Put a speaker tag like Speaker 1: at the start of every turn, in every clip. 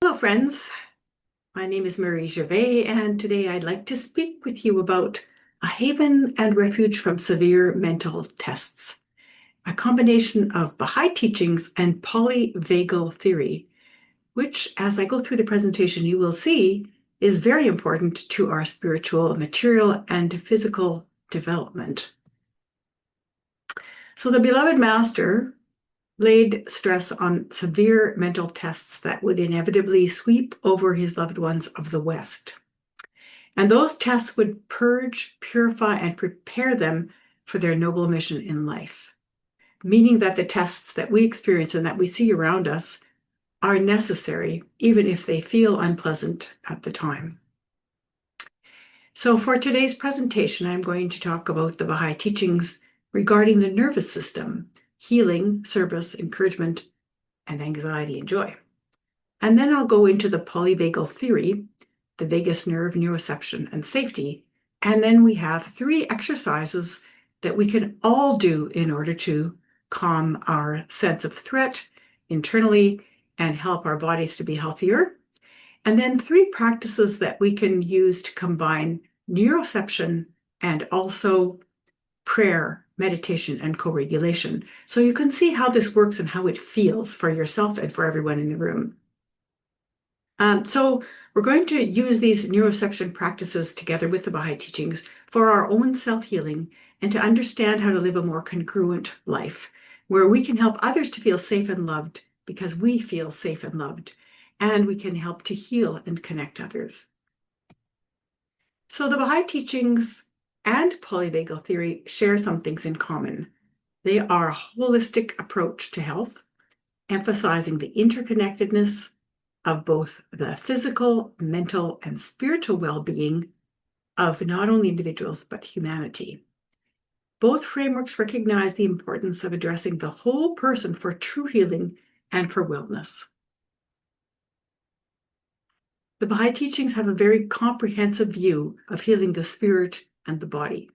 Speaker 1: Hello, friends. My name is Marie Gervais, and today I'd like to speak with you about a haven and refuge from severe mental tests, a combination of Baha'i teachings and polyvagal theory, which, as I go through the presentation, you will see is very important to our spiritual, material, and physical development. So the beloved master laid stress on severe mental tests that would inevitably sweep over his loved ones of the West. And those tests would purge, purify, and prepare them for their noble mission in life, meaning that the tests that we experience and that we see around us are necessary, even if they feel unpleasant at the time. So for today's presentation, I'm going to talk about the Baha'i teachings regarding the nervous system, healing, service, encouragement, and anxiety and joy. And then I'll go into the polyvagal theory, the vagus nerve, neuroception, and safety. And then we have 3 exercises that we can all do in order to calm our sense of threat internally and help our bodies to be healthier. And then 3 practices that we can use to combine neuroception and also prayer, meditation, and co-regulation. So you can see how this works and how it feels for yourself and for everyone in the room. So we're going to use these neuroception practices together with the Baha'i teachings for our own self-healing and to understand how to live a more congruent life, where we can help others to feel safe and loved because we feel safe and loved, and we can help to heal and connect others. So the Baha'i teachings and polyvagal theory share some things in common. They are a holistic approach to health, emphasizing the interconnectedness of both the physical, mental, and spiritual well-being of not only individuals, but humanity. Both frameworks recognize the importance of addressing the whole person for true healing and for wellness. The Baha'i teachings have a very comprehensive view of healing the spirit and the body.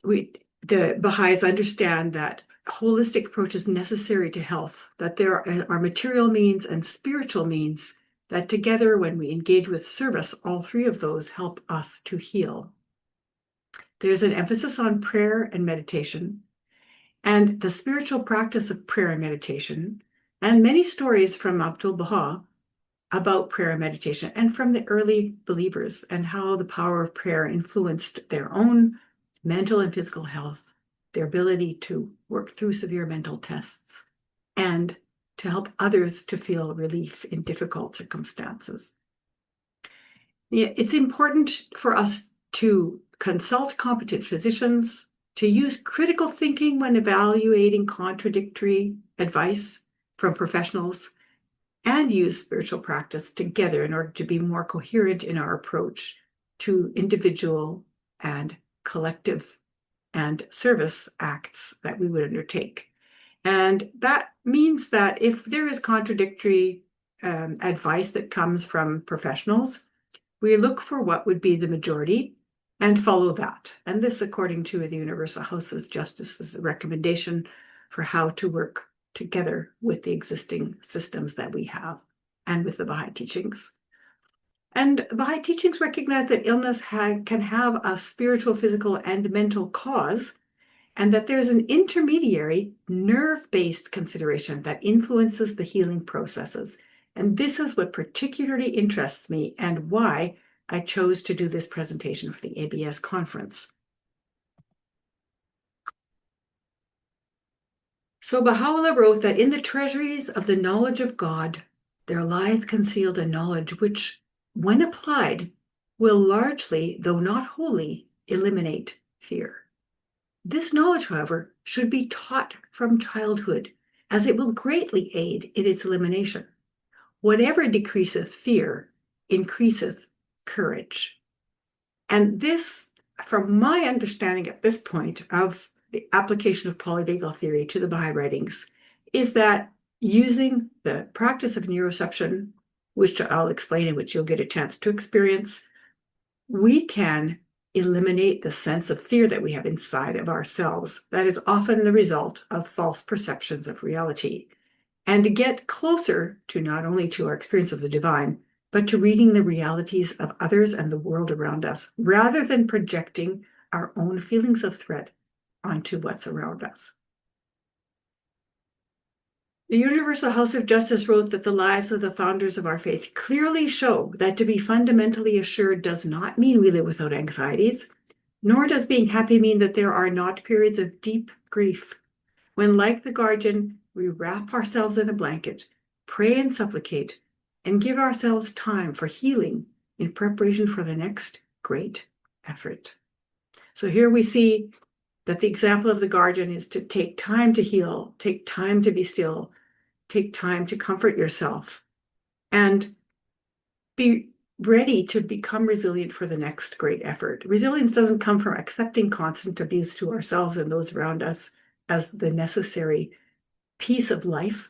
Speaker 1: The Baha'is understand that a holistic approach is necessary to health, that there are material means and spiritual means that together, when we engage with service, all 3 of those help us to heal. There's an emphasis on prayer and meditation, and the spiritual practice of prayer and meditation, and many stories from Abdu'l-Baha about prayer and meditation, and from the early believers, and how the power of prayer influenced their own mental and physical health, their ability to work through severe mental tests, and to help others to feel relief in difficult circumstances. It's important for us to consult competent physicians, to use critical thinking when evaluating contradictory advice from professionals, and use spiritual practice together in order to be more coherent in our approach to individual and collective and service acts that we would undertake. And that means that if there is contradictory advice that comes from professionals, we look for what would be the majority and follow that. And this, according to the Universal House of Justice's recommendation for how to work together with the existing systems that we have and with the Baha'i teachings. And Baha'i teachings recognize that illness can have a spiritual, physical, and mental cause, and that there's an intermediary nerve-based consideration that influences the healing processes. And this is what particularly interests me and why I chose to do this presentation for the ABS conference. So Baha'u'llah wrote that in the treasuries of the knowledge of God, there lieth concealed a knowledge which, when applied, will largely, though not wholly, eliminate fear. This knowledge, however, should be taught from childhood, as it will greatly aid in its elimination. Whatever decreaseth fear, increaseth courage. And this, from my understanding at this point of the application of polyvagal theory to the Baha'i writings, is that using the practice of neuroception, which I'll explain and which you'll get a chance to experience, we can eliminate the sense of fear that we have inside of ourselves that is often the result of false perceptions of reality. and to get closer to not only to our experience of the divine, but to reading the realities of others and the world around us, rather than projecting our own feelings of threat onto what's around us. The Universal House of Justice wrote that the lives of the founders of our faith clearly show that to be fundamentally assured does not mean we live without anxieties, nor does being happy mean that there are not periods of deep grief when, like the guardian, we wrap ourselves in a blanket, pray and supplicate, and give ourselves time for healing in preparation for the next great effort. So here we see that the example of the guardian is to take time to heal, take time to be still, take time to comfort yourself, and be ready to become resilient for the next great effort. Resilience doesn't come from accepting constant abuse to ourselves and those around us as the necessary piece of life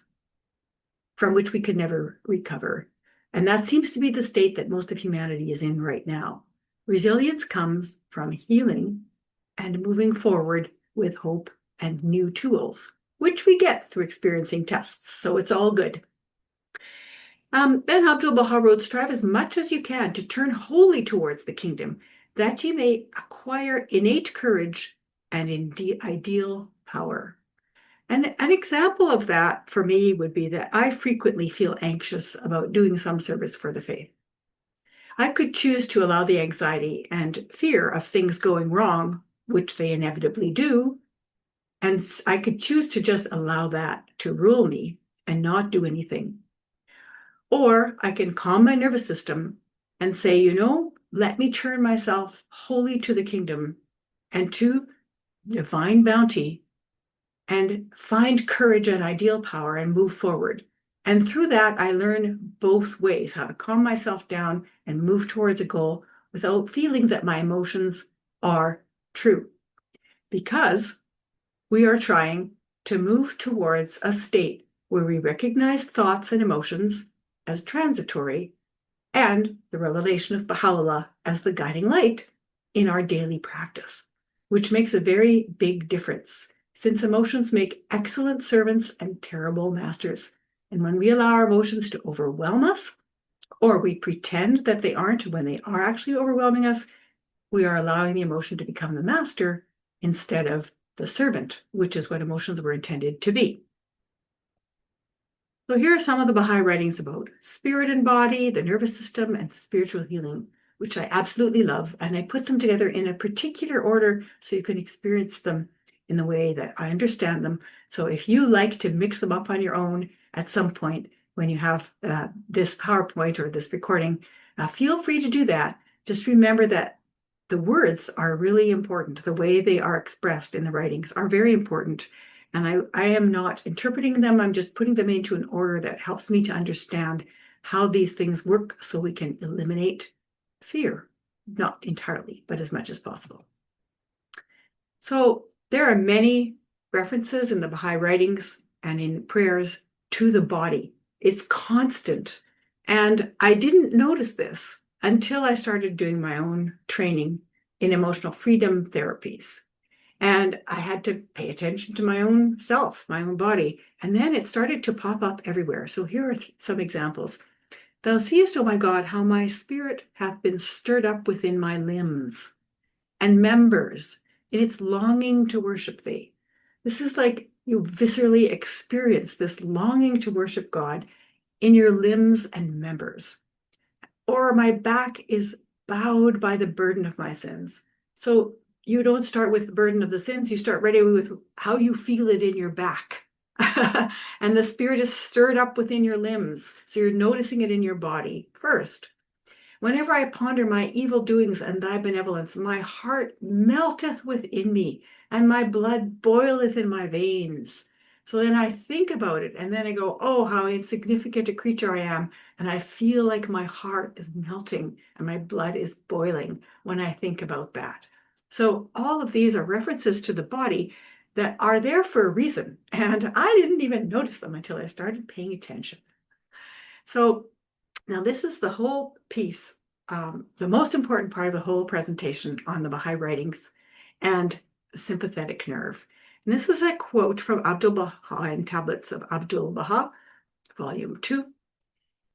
Speaker 1: from which we could never recover. And that seems to be the state that most of humanity is in right now. Resilience comes from healing and moving forward with hope and new tools, which we get through experiencing tests. So it's all good. Ben Abdul-Baha wrote, "Strive as much as you can to turn wholly towards the kingdom, that you may acquire innate courage and ideal power." And an example of that for me would be that I frequently feel anxious about doing some service for the faith. I could choose to allow the anxiety and fear of things going wrong, which they inevitably do, and I could choose to just allow that to rule me and not do anything. Or I can calm my nervous system and say, let me turn myself wholly to the kingdom and to divine bounty and find courage and ideal power and move forward. And through that, I learn both ways, how to calm myself down and move towards a goal without feeling that my emotions are true. Because we are trying to move towards a state where we recognize thoughts and emotions as transitory and the revelation of Baha'u'llah as the guiding light in our daily practice, which makes a very big difference, since emotions make excellent servants and terrible masters. And when we allow our emotions to overwhelm us, or we pretend that they aren't when they are actually overwhelming us, we are allowing the emotion to become the master instead of the servant, which is what emotions were intended to be. So here are some of the Baha'i writings about spirit and body, the nervous system, and spiritual healing, which I absolutely love. And I put them together in a particular order so you can experience them in the way that I understand them. So if you like to mix them up on your own at some point when you have this PowerPoint or this recording, feel free to do that. Just remember that the words are really important. The way they are expressed in the writings are very important. And I am not interpreting them. I'm just putting them into an order that helps me to understand how these things work so we can eliminate fear. Not entirely, but as much as possible. So there are many references in the Baha'i writings and in prayers to the body. It's constant. And I didn't notice this until I started doing my own training in emotional freedom therapies. And I had to pay attention to my own self, my own body. And then it started to pop up everywhere. So here are some examples. "Thou seest, O my God, how my spirit hath been stirred up within my limbs and members in its longing to worship thee." This is like you viscerally experience this longing to worship God in your limbs and members. Or "my back is bowed by the burden of my sins." So you don't start with the burden of the sins, you start right away with how you feel it in your back. And the spirit is stirred up within your limbs. So you're noticing it in your body first. "Whenever I ponder my evil doings and thy benevolence, my heart melteth within me, and my blood boileth in my veins." So then I think about it, and then I go, oh, how insignificant a creature I am. And I feel like my heart is melting and my blood is boiling when I think about that. So all of these are references to the body that are there for a reason. And I didn't even notice them until I started paying attention. So now this is the whole piece, the most important part of the whole presentation on the Baha'i writings and sympathetic nerve. And this is a quote from Abdul-Baha in Tablets of Abdul-Baha, Volume 2,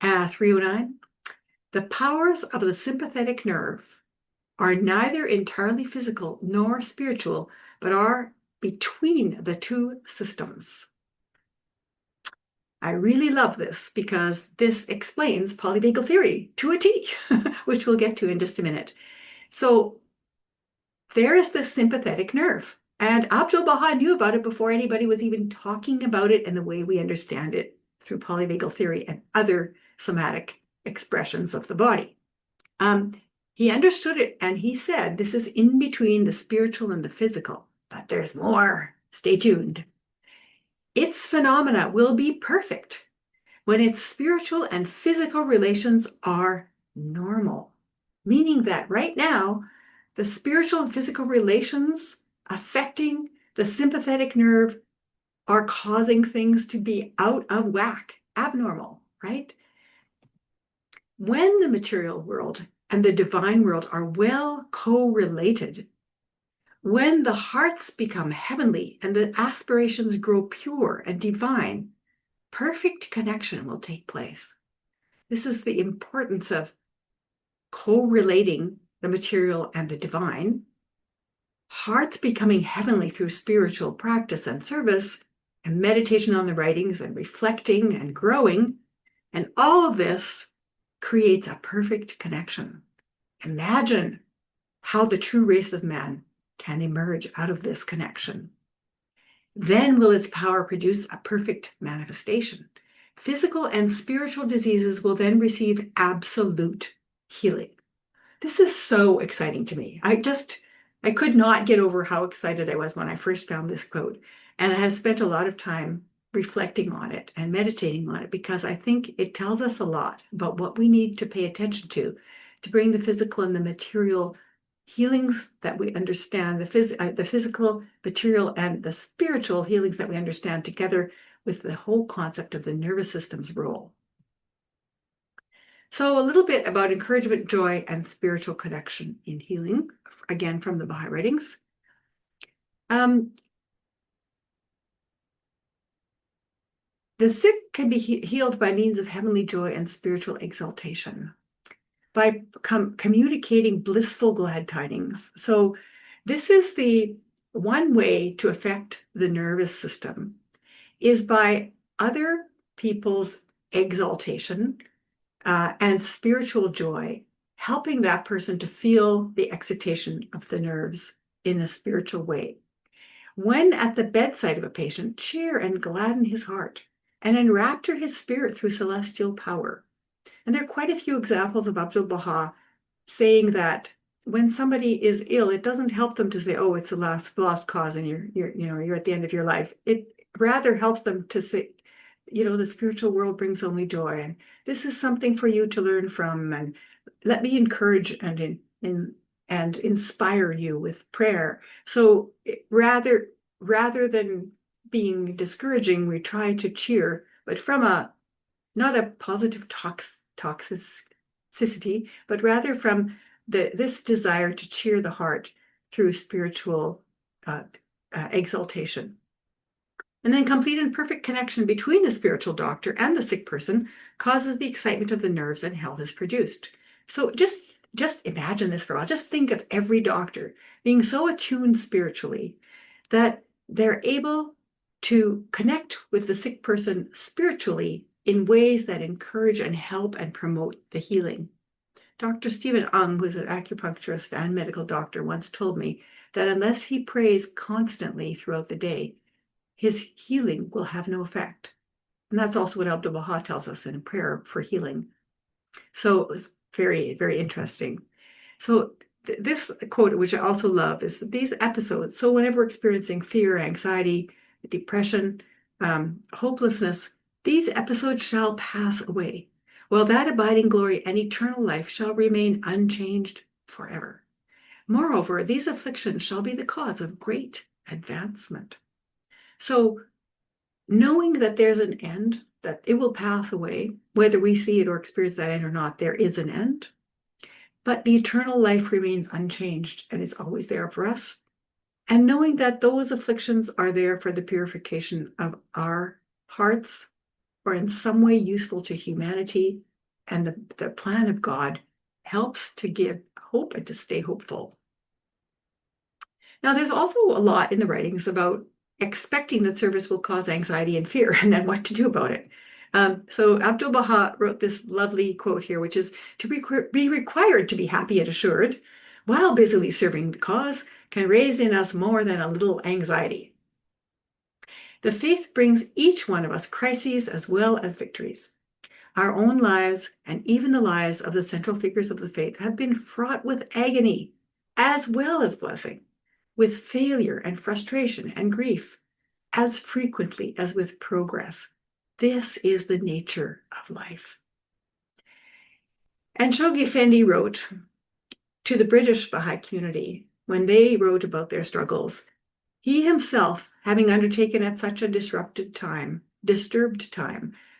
Speaker 1: 309. The powers of the sympathetic nerve are neither entirely physical nor spiritual, but are between the two systems. I really love this because this explains polyvagal theory to a T, which we'll get to in just a minute. So there is this sympathetic nerve, and Abdu'l-Baha knew about it before anybody was even talking about it in the way we understand it through polyvagal theory and other somatic expressions of the body. He understood it, and he said, this is in between the spiritual and the physical, but there's more. Stay tuned. Its phenomena will be perfect when its spiritual and physical relations are normal, meaning that right now, the spiritual and physical relations affecting the sympathetic nerve are causing things to be out of whack, abnormal, right? When the material world and the divine world are well correlated, when the hearts become heavenly and the aspirations grow pure and divine, perfect connection will take place. This is the importance of correlating the material and the divine, hearts becoming heavenly through spiritual practice and service, and meditation on the writings and reflecting and growing. And all of this creates a perfect connection. Imagine how the true race of man can emerge out of this connection. Then will its power produce a perfect manifestation. Physical and spiritual diseases will then receive absolute healing. This is so exciting to me. I could not get over how excited I was when I first found this quote. And I have spent a lot of time reflecting on it and meditating on it because I think it tells us a lot about what we need to pay attention to bring the physical and the material healings that we understand, the physical, material, and the spiritual healings that we understand together with the whole concept of the nervous system's role. So a little bit about encouragement, joy, and spiritual connection in healing, again from the Baha'i writings. The sick can be healed by means of heavenly joy and spiritual exaltation, by communicating blissful glad tidings. So this is the one way to affect the nervous system, is by other people's exaltation and spiritual joy, helping that person to feel the excitation of the nerves in a spiritual way. When at the bedside of a patient, cheer and gladden his heart and enrapture his spirit through celestial power. And there are quite a few examples of Abdu'l-Baha saying that when somebody is ill, it doesn't help them to say, oh, it's a lost cause and you're at the end of your life. It rather helps them to say, the spiritual world brings only joy, and this is something for you to learn from, and let me encourage and inspire you with prayer. So rather than being discouraging, we try to cheer, but from not a positive toxicity, but rather from this desire to cheer the heart through spiritual exaltation. And then complete and perfect connection between the spiritual doctor and the sick person causes the excitement of the nerves and health is produced. So just imagine this for a while. Just think of every doctor being so attuned spiritually that they're able to connect with the sick person spiritually in ways that encourage and help and promote the healing. Dr. Stephen Ung, who is an acupuncturist and medical doctor, once told me that unless he prays constantly throughout the day, his healing will have no effect. And that's also what Abdu'l-Baha tells us in prayer for healing. So it was very, very interesting. So this quote, which I also love, is these episodes. So whenever we're experiencing fear, anxiety, depression, hopelessness, these episodes shall pass away, while that abiding glory and eternal life shall remain unchanged forever. Moreover, these afflictions shall be the cause of great advancement. So knowing that there's an end, that it will pass away, whether we see it or experience that end or not, there is an end. But the eternal life remains unchanged and is always there for us. And knowing that those afflictions are there for the purification of our hearts, or in some way useful to humanity and the plan of God helps to give hope and to stay hopeful. Now, there's also a lot in the writings about expecting that service will cause anxiety and fear, and then what to do about it. So Abdu'l-Baha wrote this lovely quote here, which is, to be required to be happy and assured while busily serving the cause can raise in us more than a little anxiety. The faith brings each one of us crises as well as victories. Our own lives, and even the lives of the central figures of the faith, have been fraught with agony as well as blessing, with failure and frustration and grief, as frequently as with progress. This is the nature of life. And Shoghi Effendi wrote to the British Baha'i community when they wrote about their struggles, he himself, having undertaken at such a disturbed time,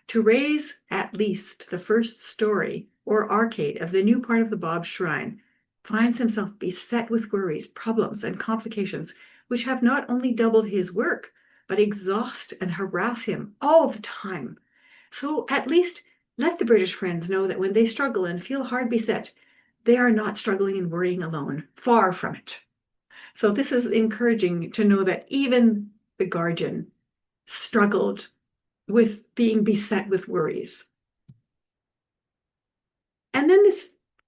Speaker 1: to raise at least the first story or arcade of the new part of the Bab Shrine, finds himself beset with worries, problems, and complications which have not only doubled his work, but exhaust and harass him all the time. So at least let the British friends know that when they struggle and feel hard beset, they are not struggling and worrying alone. Far from it. So this is encouraging to know that even the guardian struggled with being beset with worries. And then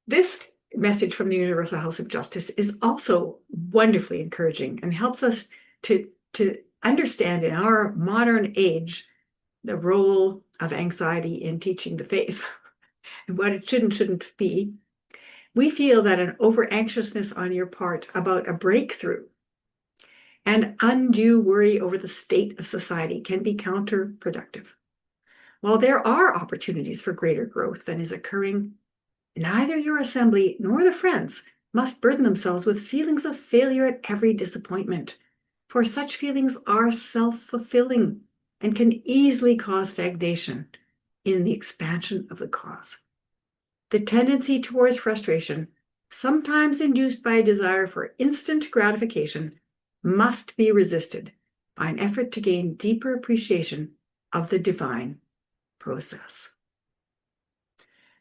Speaker 1: this message from the Universal House of Justice is also wonderfully encouraging and helps us to understand in our modern age the role of anxiety in teaching the faith and what it should and shouldn't be. We feel that an over-anxiousness on your part about a breakthrough and undue worry over the state of society can be counterproductive. While there are opportunities for greater growth than is occurring, neither your assembly nor the friends must burden themselves with feelings of failure at every disappointment, for such feelings are self-fulfilling and can easily cause stagnation in the expansion of the cause. The tendency towards frustration, sometimes induced by a desire for instant gratification, must be resisted by an effort to gain deeper appreciation of the divine process.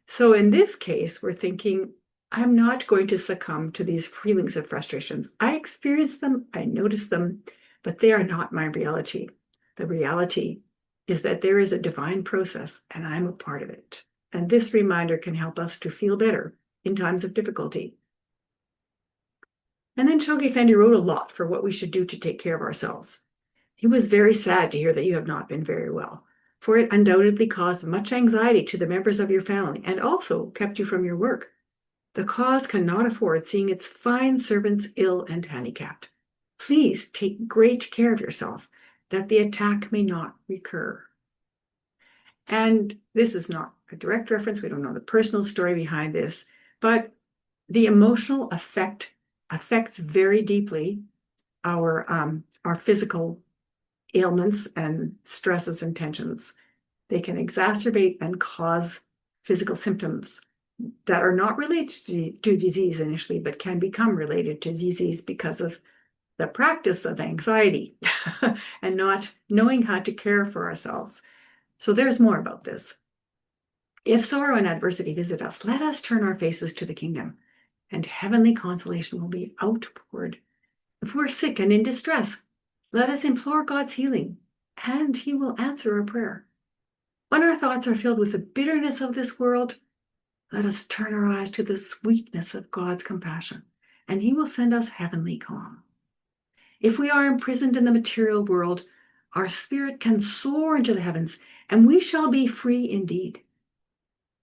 Speaker 1: So in this case, we're thinking, I'm not going to succumb to these feelings of frustrations. I experience them, I notice them, but they are not my reality. The reality is that there is a divine process and I'm a part of it. And this reminder can help us to feel better in times of difficulty. And then Shoghi Effendi wrote a lot for what we should do to take care of ourselves. He was very sad to hear that you have not been very well, for it undoubtedly caused much anxiety to the members of your family and also kept you from your work. The cause cannot afford seeing its fine servants ill and handicapped. Please take great care of yourself, that the attack may not recur. And this is not a direct reference. We don't know the personal story behind this, but the emotional effect affects very deeply our physical ailments and stresses and tensions. They can exacerbate and cause physical symptoms that are not related to disease initially, but can become related to disease because of the practice of anxiety and not knowing how to care for ourselves. So there's more about this. If sorrow and adversity visit us, let us turn our faces to the kingdom, and heavenly consolation will be outpoured. If we're sick and in distress, let us implore God's healing, and he will answer our prayer. When our thoughts are filled with the bitterness of this world, let us turn our eyes to the sweetness of God's compassion, and he will send us heavenly calm. If we are imprisoned in the material world, our spirit can soar into the heavens, and we shall be free indeed.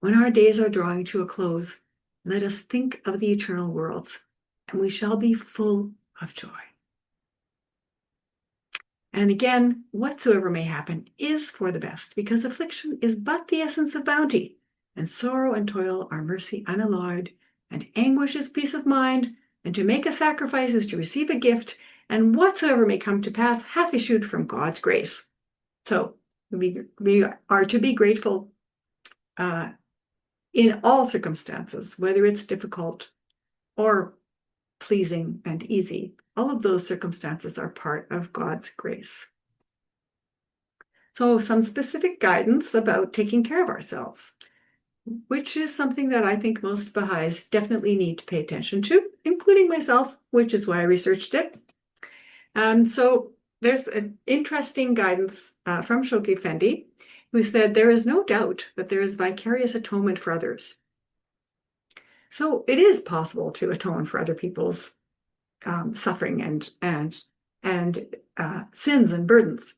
Speaker 1: When our days are drawing to a close, let us think of the eternal worlds, and we shall be full of joy. And again, whatsoever may happen is for the best, because affliction is but the essence of bounty, and sorrow and toil are mercy unalloyed, and anguish is peace of mind, and to make a sacrifice is to receive a gift, and whatsoever may come to pass hath issued from God's grace. So we are to be grateful in all circumstances, whether it's difficult or pleasing and easy. All of those circumstances are part of God's grace. So some specific guidance about taking care of ourselves, which is something that I think most Baha'is definitely need to pay attention to, including myself, which is why I researched it. So there's an interesting guidance from Shoghi Effendi, who said, there is no doubt that there is vicarious atonement for others. So it is possible to atone for other people's suffering and sins and burdens.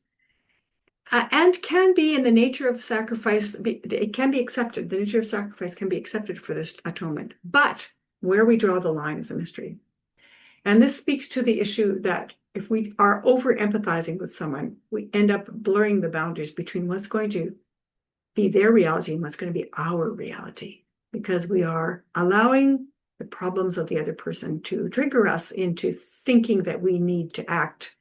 Speaker 1: And can be in the nature of sacrifice, it can be accepted. The nature of sacrifice can be accepted for this atonement. But where we draw the line is a mystery. And this speaks to the issue that if we are over-empathizing with someone, we end up blurring the boundaries between what's going to be their reality and what's going to be our reality, because we are allowing the problems of the other person to trigger us into thinking that we need to act,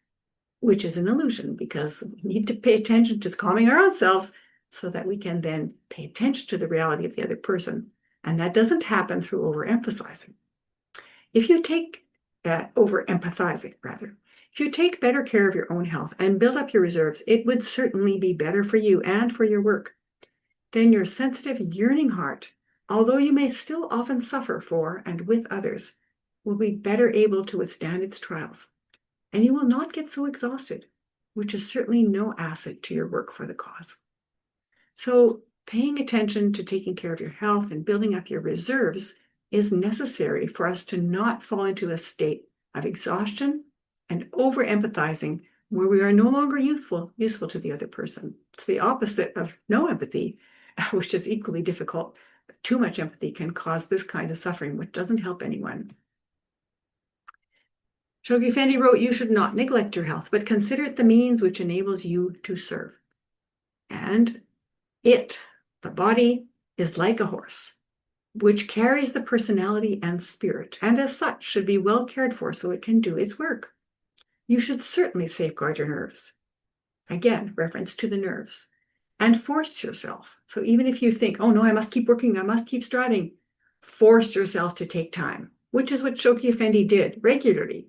Speaker 1: which is an illusion, because we need to pay attention to calming our own selves so that we can then pay attention to the reality of the other person. And that doesn't happen through overemphasizing. If you take over-empathizing, rather. If you take better care of your own health and build up your reserves, it would certainly be better for you and for your work. Then your sensitive, yearning heart, although you may still often suffer for and with others, will be better able to withstand its trials. And you will not get so exhausted, which is certainly no asset to your work for the cause. So paying attention to taking care of your health and building up your reserves is necessary for us to not fall into a state of exhaustion and over-empathizing where we are no longer useful to the other person. It's the opposite of no empathy, which is equally difficult. Too much empathy can cause this kind of suffering, which doesn't help anyone. Shoghi Effendi wrote, you should not neglect your health, but consider it the means which enables you to serve. And it, the body, is like a horse, which carries the personality and spirit, and as such should be well cared for so it can do its work. You should certainly safeguard your nerves. Again, reference to the nerves. And force yourself. So even if you think, oh no, I must keep working, I must keep striving, force yourself to take time, which is what Shoghi Effendi did regularly.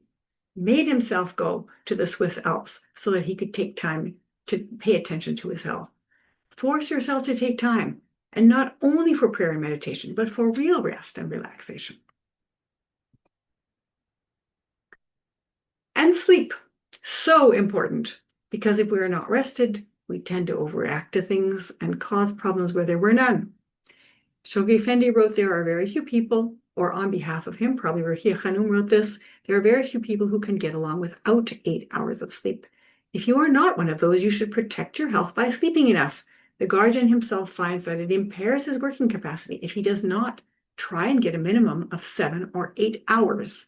Speaker 1: Made himself go to the Swiss Alps so that he could take time to pay attention to his health. Force yourself to take time. And not only for prayer and meditation, but for real rest and relaxation. And sleep, so important, because if we are not rested, we tend to overact to things and cause problems where there were none. Shoghi Effendi wrote, there are very few people, or on behalf of him, probably Ruhiya Khanum wrote this, there are very few people who can get along without 8 hours of sleep. If you are not one of those, you should protect your health by sleeping enough. The guardian himself finds that it impairs his working capacity if he does not try and get a minimum of 7 or 8 hours.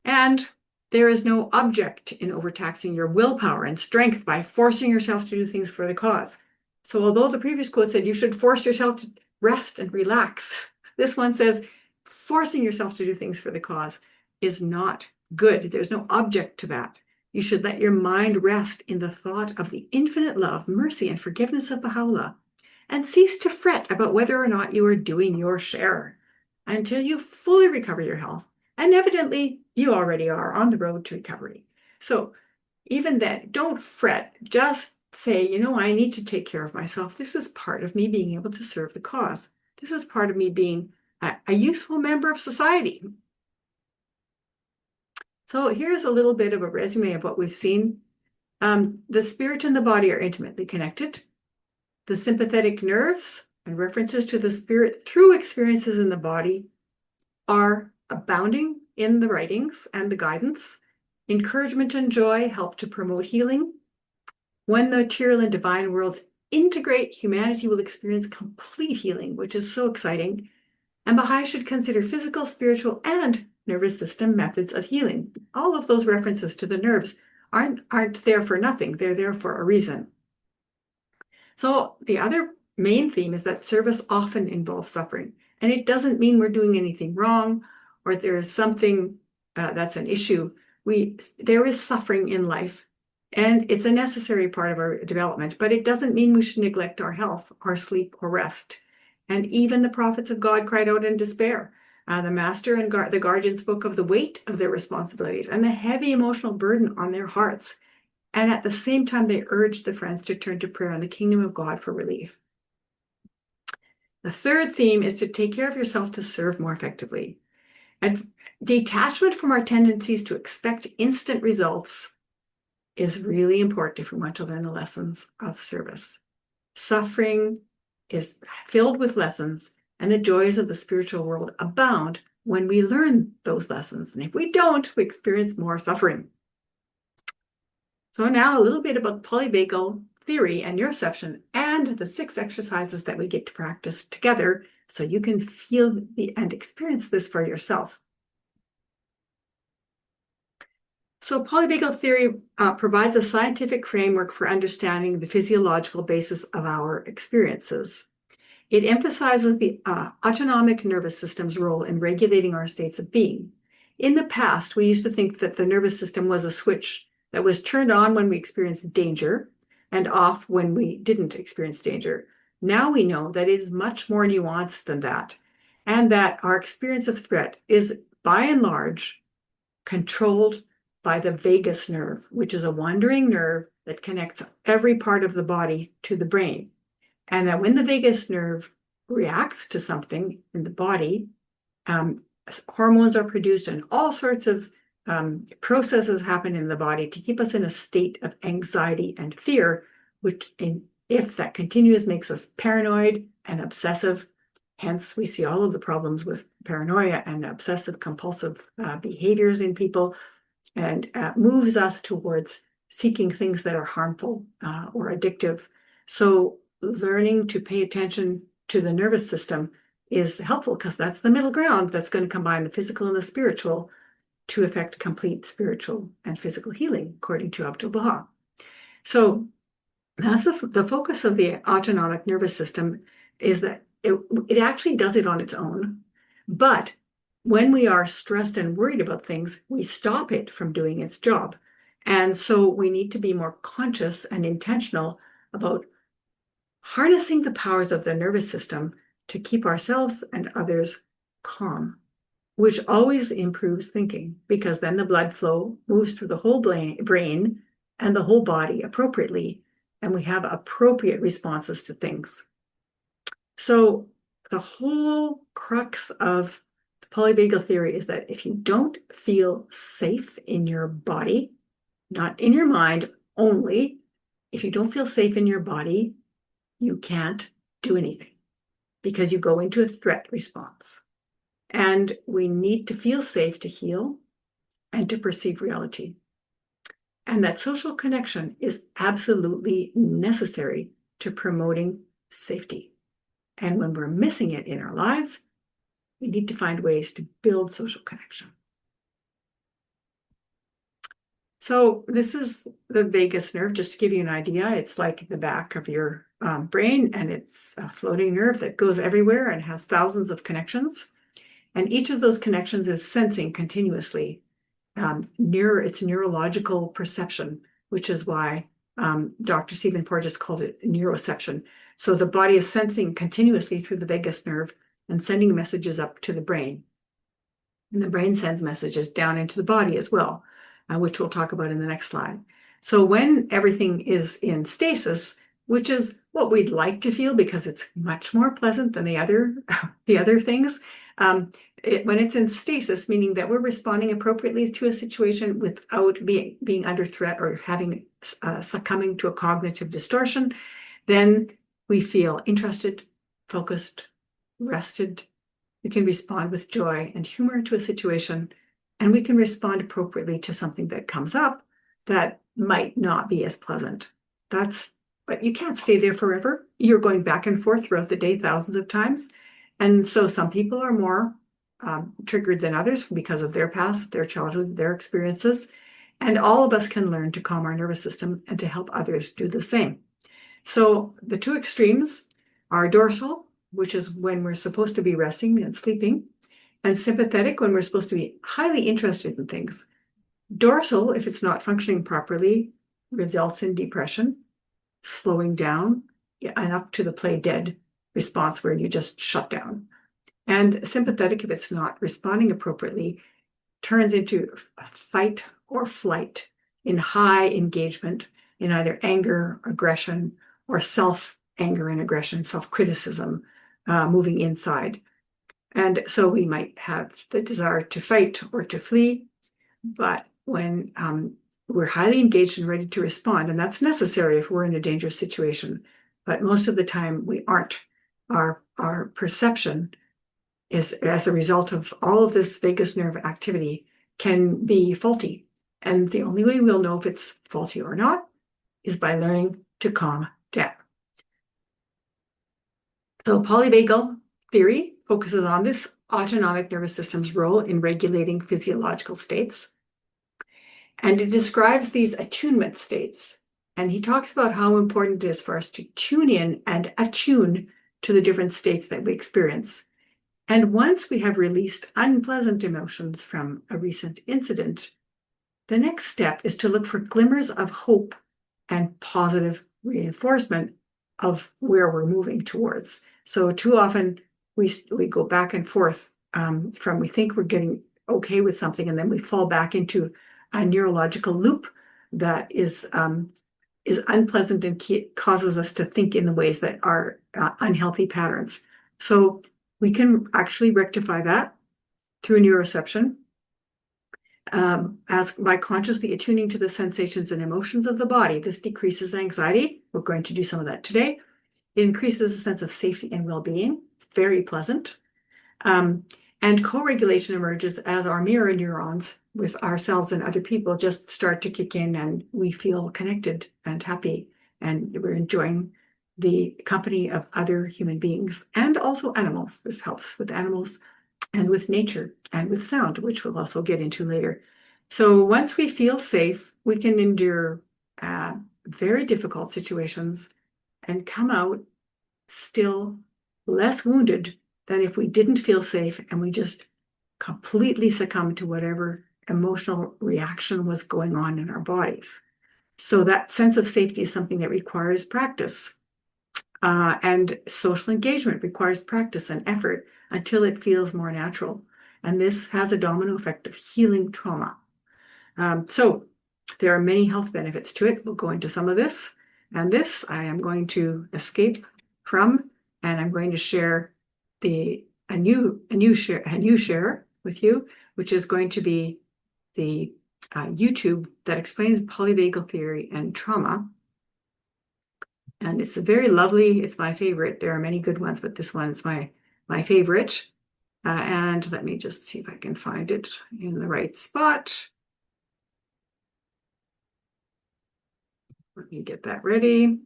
Speaker 1: And there is no object in overtaxing your willpower and strength by forcing yourself to do things for the cause. So although the previous quote said you should force yourself to rest and relax, this one says forcing yourself to do things for the cause is not good. There's no object to that. You should let your mind rest in the thought of the infinite love, mercy, and forgiveness of Baha'u'llah, and cease to fret about whether or not you are doing your share until you fully recover your health. And evidently, you already are on the road to recovery. So even then, don't fret. Just say, you know, I need to take care of myself. This is part of me being able to serve the cause. This is part of me being a useful member of society. So here's a little bit of a resume of what we've seen. The spirit and the body are intimately connected. The sympathetic nerves and references to the spirit through experiences in the body are abounding in the writings and the guidance. Encouragement and joy help to promote healing. When the material and divine worlds integrate, humanity will experience complete healing, which is so exciting. And Baha'i should consider physical, spiritual, and nervous system methods of healing. All of those references to the nerves aren't there for nothing. They're there for a reason. So the other main theme is that service often involves suffering. And it doesn't mean we're doing anything wrong or there is something that's an issue. There is suffering in life, and it's a necessary part of our development, but it doesn't mean we should neglect our health, our sleep, or rest. And even the prophets of God cried out in despair. The master and the guardian spoke of the weight of their responsibilities and the heavy emotional burden on their hearts. And at the same time, they urged the friends to turn to prayer and the kingdom of God for relief. The third theme is to take care of yourself to serve more effectively. And detachment from our tendencies to expect instant results is really important if we want to learn the lessons of service. Suffering is filled with lessons, and the joys of the spiritual world abound when we learn those lessons. And if we don't, we experience more suffering. So now a little bit about polyvagal theory and neuroception and the 6 exercises that we get to practice together so you can feel and experience this for yourself. So polyvagal theory provides a scientific framework for understanding the physiological basis of our experiences. It emphasizes the autonomic nervous system's role in regulating our states of being. In the past, we used to think that the nervous system was a switch that was turned on when we experienced danger and off when we didn't experience danger. Now we know that it is much more nuanced than that, and that our experience of threat is, by and large, controlled by the vagus nerve, which is a wandering nerve that connects every part of the body to the brain. And that when the vagus nerve reacts to something in the body, hormones are produced and all sorts of processes happen in the body to keep us in a state of anxiety and fear, which, if that continues, makes us paranoid and obsessive. Hence, we see all of the problems with paranoia and obsessive compulsive behaviors in people, and moves us towards seeking things that are harmful or addictive. So learning to pay attention to the nervous system is helpful because that's the middle ground that's going to combine the physical and the spiritual to effect complete spiritual and physical healing, according to Abdu'l-Baha. So that's the focus of the autonomic nervous system, is that it actually does it on its own. But when we are stressed and worried about things, we stop it from doing its job. And so we need to be more conscious and intentional about harnessing the powers of the nervous system to keep ourselves and others calm, which always improves thinking, because then the blood flow moves through the whole brain and the whole body appropriately, and we have appropriate responses to things. So the whole crux of the polyvagal theory is that if you don't feel safe in your body, not in your mind only, if you don't feel safe in your body, you can't do anything because you go into a threat response. And we need to feel safe to heal and to perceive reality. And that social connection is absolutely necessary to promoting safety. And when we're missing it in our lives, we need to find ways to build social connection. So this is the vagus nerve, just to give you an idea. It's like the back of your brain, and it's a floating nerve that goes everywhere and has thousands of connections. And each of those connections is sensing continuously its neurological perception, which is why Dr. Stephen Porges called it neurosception. So the body is sensing continuously through the vagus nerve and sending messages up to the brain. And the brain sends messages down into the body as well, which we'll talk about in the next slide. So when everything is in stasis, which is what we'd like to feel because it's much more pleasant than the other things, when it's in stasis, meaning that we're responding appropriately to a situation without being under threat or having succumbing to a cognitive distortion, then we feel interested, focused, rested. We can respond with joy and humor to a situation, and we can respond appropriately to something that comes up that might not be as pleasant. But you can't stay there forever. You're going back and forth throughout the day thousands of times. And so some people are more triggered than others because of their past, their childhood, their experiences. And all of us can learn to calm our nervous system and to help others do the same. So the two extremes are dorsal, which is when we're supposed to be resting and sleeping, and sympathetic, when we're supposed to be highly interested in things. Dorsal, if it's not functioning properly, results in depression, slowing down, and up to the play dead response where you just shut down. And sympathetic, if it's not responding appropriately, turns into a fight or flight. in high engagement in either anger, aggression, or self-anger and aggression, self-criticism, moving inside. And so we might have the desire to fight or to flee, but when we're highly engaged and ready to respond, and that's necessary if we're in a dangerous situation, but most of the time we aren't. Our perception is, as a result of all of this vagus nerve activity, can be faulty. And the only way we'll know if it's faulty or not is by learning to calm down. So polyvagal theory focuses on this autonomic nervous system's role in regulating physiological states. And it describes these attunement states. And he talks about how important it is for us to tune in and attune to the different states that we experience. And once we have released unpleasant emotions from a recent incident, the next step is to look for glimmers of hope and positive reinforcement of where we're moving towards. So too often we go back and forth from we think we're getting okay with something, and then we fall back into a neurological loop that is unpleasant and causes us to think in the ways that are unhealthy patterns. So we can actually rectify that through neuroception, as by consciously attuning to the sensations and emotions of the body. This decreases anxiety. We're going to do some of that today. It increases a sense of safety and well-being. It's very pleasant. And co-regulation emerges as our mirror neurons with ourselves and other people just start to kick in, and we feel connected and happy, and we're enjoying the company of other human beings and also animals. This helps with animals and with nature and with sound, which we'll also get into later. So once we feel safe, we can endure very difficult situations and come out still less wounded than if we didn't feel safe and we just completely succumbed to whatever emotional reaction was going on in our bodies. So that sense of safety is something that requires practice. And social engagement requires practice and effort until it feels more natural. And this has a domino effect of healing trauma. So there are many health benefits to it. We'll go into some of this. And this I am going to escape from, and I'm going to share a new share with you, which is going to be the YouTube that explains polyvagal theory and trauma. And it's a very lovely, it's my favorite. There are many good ones, but this one is my favorite. And let me just see if I can find it in the right spot. Let me get that ready.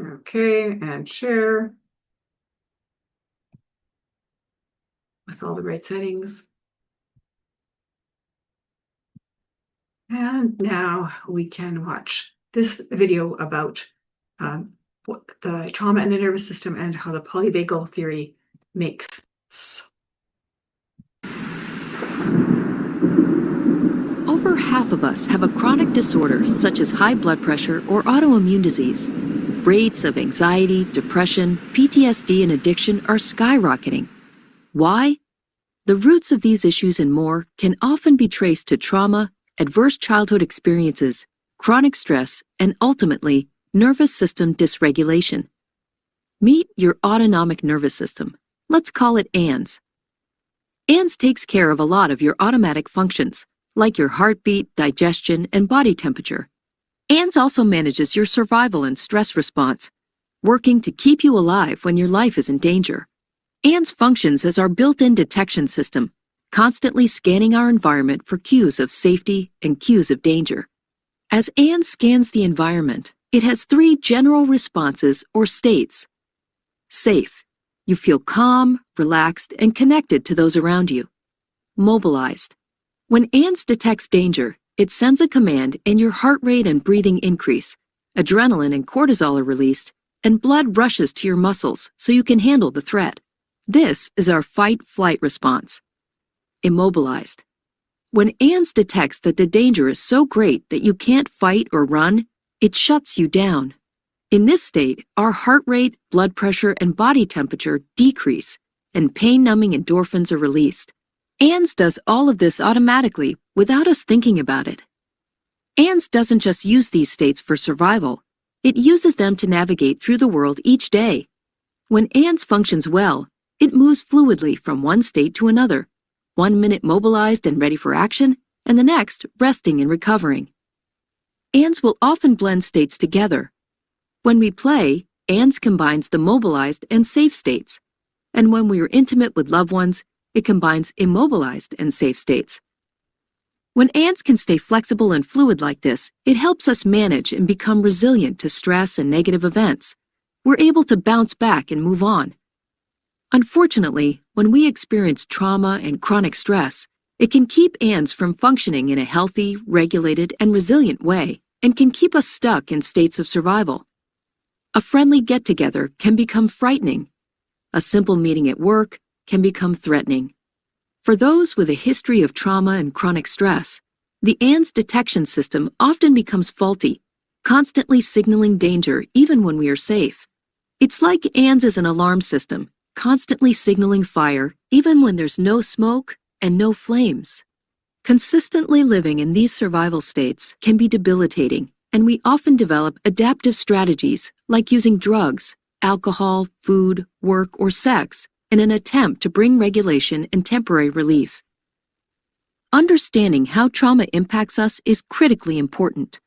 Speaker 1: Okay, and share with all the right settings. And now we can watch this video about the trauma in the nervous system and how the polyvagal theory makes sense.
Speaker 2: Over half of us have a chronic disorder such as high blood pressure or autoimmune disease. Rates of anxiety, depression, PTSD, and addiction are skyrocketing. Why? The roots of these issues and more can often be traced to trauma, adverse childhood experiences, chronic stress, and ultimately, nervous system dysregulation. Meet your autonomic nervous system. Let's call it ANS. ANS takes care of a lot of your automatic functions, like your heartbeat, digestion, and body temperature. ANS also manages your survival and stress response, working to keep you alive when your life is in danger. ANS functions as our built-in detection system, constantly scanning our environment for cues of safety and cues of danger. As ANS scans the environment, it has 3 general responses or states. Safe. You feel calm, relaxed, and connected to those around you. Mobilized. When ANS detects danger, it sends a command and your heart rate and breathing increase, adrenaline and cortisol are released, and blood rushes to your muscles so you can handle the threat. This is our fight-flight response. Immobilized. When ANS detects that the danger is so great that you can't fight or run, it shuts you down. In this state, our heart rate, blood pressure, and body temperature decrease, and pain-numbing endorphins are released. ANS does all of this automatically without us thinking about it. ANS doesn't just use these states for survival, it uses them to navigate through the world each day. When ANS functions well, it moves fluidly from one state to another, 1 minute mobilized and ready for action, and the next resting and recovering. ANS will often blend states together. When we play, ANS combines the mobilized and safe states, and when we are intimate with loved ones, it combines immobilized and safe states. When ANS can stay flexible and fluid like this, it helps us manage and become resilient to stress and negative events. We're able to bounce back and move on. Unfortunately, when we experience trauma and chronic stress, it can keep ANS from functioning in a healthy, regulated, and resilient way, and can keep us stuck in states of survival. A friendly get-together can become frightening. A simple meeting at work can become threatening. For those with a history of trauma and chronic stress, the ANS detection system often becomes faulty, constantly signaling danger even when we are safe. It's like ANS is an alarm system, constantly signaling fire even when there's no smoke and no flames. Consistently living in these survival states can be debilitating, and we often develop adaptive strategies like using drugs, alcohol, food, work, or sex in an attempt to bring regulation and temporary relief. Understanding how trauma impacts us is critically important.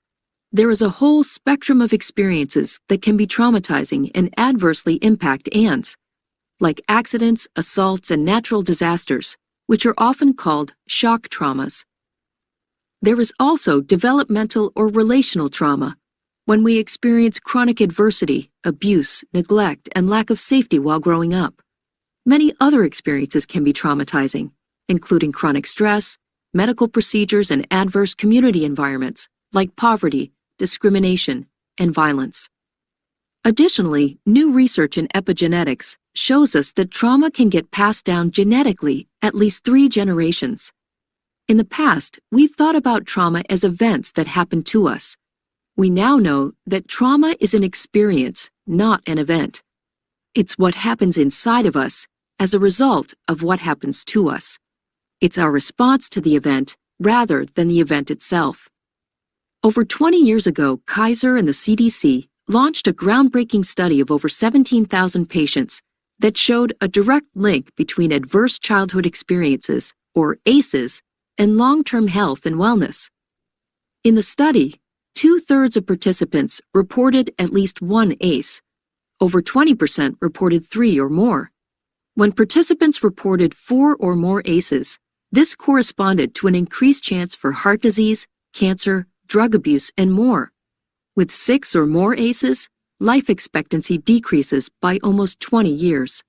Speaker 2: There is a whole spectrum of experiences that can be traumatizing and adversely impact ANS, like accidents, assaults, and natural disasters, which are often called shock traumas. There is also developmental or relational trauma, when we experience chronic adversity, abuse, neglect, and lack of safety while growing up. Many other experiences can be traumatizing, including chronic stress, medical procedures, and adverse community environments, like poverty, discrimination, and violence. Additionally, new research in epigenetics shows us that trauma can get passed down genetically at least 3 generations. In the past, we've thought about trauma as events that happen to us. We now know that trauma is an experience, not an event. It's what happens inside of us as a result of what happens to us. It's our response to the event rather than the event itself. Over 20 years ago, Kaiser and the CDC launched a groundbreaking study of over 17,000 patients that showed a direct link between adverse childhood experiences, or ACEs, and long-term health and wellness. In the study, 2/3 of participants reported at least one ACE. Over 20% reported 3 or more. When participants reported 4 or more ACEs, this corresponded to an increased chance for heart disease, cancer, drug abuse, and more. With 6 or more ACEs, life expectancy decreases by almost 20 years.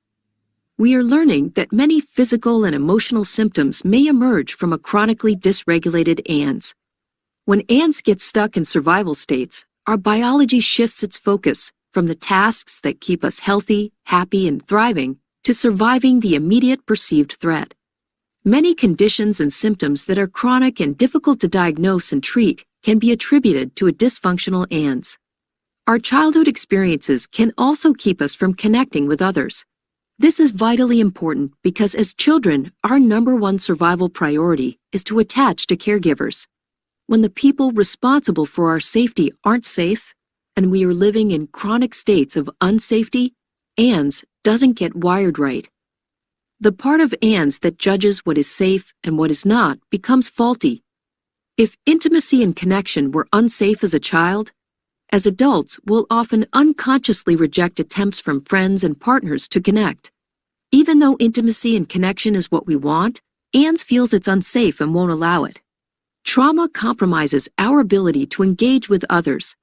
Speaker 2: We are learning that many physical and emotional symptoms may emerge from a chronically dysregulated ANS. When ANS gets stuck in survival states, our biology shifts its focus from the tasks that keep us healthy, happy, and thriving to surviving the immediate perceived threat. Many conditions and symptoms that are chronic and difficult to diagnose and treat can be attributed to a dysfunctional ANS. Our childhood experiences can also keep us from connecting with others. This is vitally important because as children, our #1 survival priority is to attach to caregivers. When the people responsible for our safety aren't safe, and we are living in chronic states of unsafety, ANS doesn't get wired right. The part of ANS that judges what is safe and what is not becomes faulty. If intimacy and connection were unsafe as a child, as adults we'll often unconsciously reject attempts from friends and partners to connect. Even though intimacy and connection is what we want, ANS feels it's unsafe and won't allow it. Trauma compromises our ability to engage with others,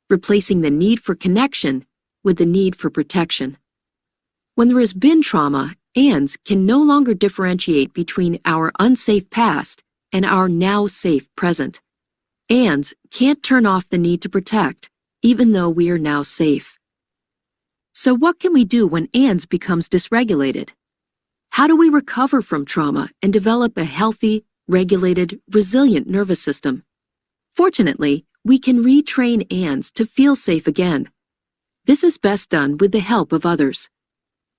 Speaker 2: replacing the need for connection with the need for protection. When there has been trauma, ANS can no longer differentiate between our unsafe past and our now safe present. ANS can't turn off the need to protect, even though we are now safe. So what can we do when ANS becomes dysregulated? How do we recover from trauma and develop a healthy, regulated, resilient nervous system? Fortunately, we can retrain ANS to feel safe again. This is best done with the help of others.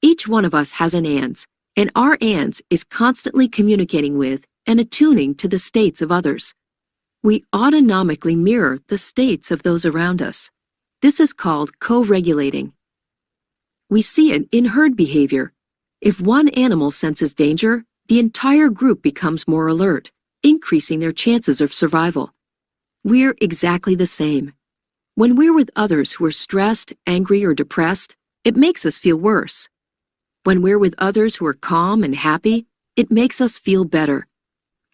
Speaker 2: Each one of us has an ANS, And our ANDS is constantly communicating with and attuning to the states of others. We autonomically mirror the states of those around us. This is called co-regulating. We see it in herd behavior. If one animal senses danger, the entire group becomes more alert, increasing their chances of survival. We're exactly the same. When we're with others who are stressed, angry, or depressed, it makes us feel worse. When we're with others who are calm and happy, it makes us feel better.